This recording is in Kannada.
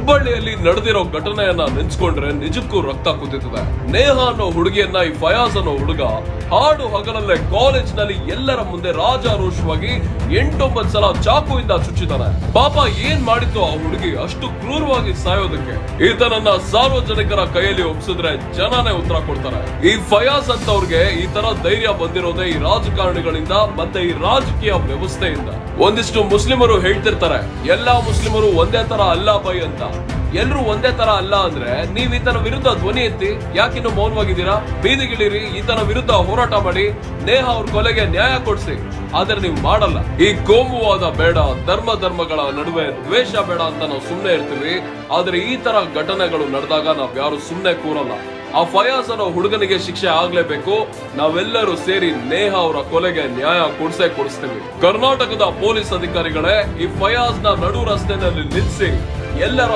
ಹುಬ್ಬಳ್ಳಿಯಲ್ಲಿ ನಡೆದಿರೋ ಘಟನೆಯನ್ನ ನೆನ್ಸ್ಕೊಂಡ್ರೆ ನಿಜಕ್ಕೂ ರಕ್ತ ಕುದಿತದೆ. ನೇಹ ಅನ್ನೋ ಹುಡುಗಿಯನ್ನ ಈ ಫಯಾಜ್ ಅನ್ನೋ ಹುಡುಗ ಹಾಡು ಹಗಲಲ್ಲೇ ಕಾಲೇಜ್ ನಲ್ಲಿ ಎಲ್ಲರ ಮುಂದೆ ರಾಜಾರೋಷವಾಗಿ 8-9 ಸಲ ಚಾಕುವಿಂದ ಚುಚ್ಚಿದಾನೆ. ಪಾಪ ಏನ್ ಮಾಡಿತ್ತು ಆ ಹುಡುಗಿ ಅಷ್ಟು ಕ್ರೂರವಾಗಿ ಸಾಯೋದಕ್ಕೆ? ಈತನನ್ನ ಸಾರ್ವಜನಿಕರ ಕೈಯಲ್ಲಿ ಒಪ್ಪಿಸಿದ್ರೆ ಜನನೇ ಉತ್ತರ ಕೊಡ್ತಾರೆ. ಈ ಫಯಾಜ್ ಅಂತವ್ರಿಗೆ ಈ ತರ ಧೈರ್ಯ ಬಂದಿರೋದೇ ಈ ರಾಜಕಾರಣಿಗಳಿಂದ ಮತ್ತೆ ಈ ರಾಜಕೀಯ ವ್ಯವಸ್ಥೆಯಿಂದ. ಒಂದಿಷ್ಟು ಮುಸ್ಲಿಮರು ಹೇಳ್ತಿರ್ತಾರೆ, ಎಲ್ಲಾ ಮುಸ್ಲಿಮರು ಒಂದೇ ತರ ಅಲ್ಲ ಬೈ ಅಂತ. ಎಲ್ರು ಒಂದೇ ತರ ಅಲ್ಲ ಅಂದ್ರೆ ನೀವ್ ಈತನ ವಿರುದ್ಧ ಧ್ವನಿ ಎತ್ತಿ ಯಾಕಿನ್ನು ಮೌನವಾಗಿದ್ದೀರಾ? ಬೀದಿಗಿಳಿರಿ, ಈತನ ವಿರುದ್ಧ ಹೋರಾಟ ಮಾಡಿ, ನೇಹ ಅವ್ರ ಕೊಲೆಗೆ ನ್ಯಾಯ ಕೊಡ್ಸಿ. ಆದ್ರೆ ನೀವು ಮಾಡಲ್ಲ. ಈ ಕೋಮುವಾದ ಬೇಡ, ಧರ್ಮಗಳ ನಡುವೆ ದ್ವೇಷ ಬೇಡ ಅಂತ ನಾವು ಸುಮ್ನೆ ಇರ್ತೀವಿ. ಆದ್ರೆ ಈ ತರ ಘಟನೆಗಳು ನಡೆದಾಗ ನಾವ್ ಯಾರು ಸುಮ್ನೆ ಕೂರಲ್ಲ. ಆ ಫಯಾಜ್ ಅನ್ನೋ ಹುಡುಗನಿಗೆ ಶಿಕ್ಷೆ ಆಗ್ಲೇಬೇಕು. ನಾವೆಲ್ಲರೂ ಸೇರಿ ನೇಹ ಅವರ ಕೊಲೆಗೆ ನ್ಯಾಯ ಕೊಡಿಸ್ತೀವಿ. ಕರ್ನಾಟಕದ ಪೊಲೀಸ್ ಅಧಿಕಾರಿಗಳೇ ಈ ಫಯಾಜ್ ನ ನಡು ರಸ್ತೆಯಲ್ಲಿ ನಿಲ್ಲಿಸಿ ಎಲ್ಲರ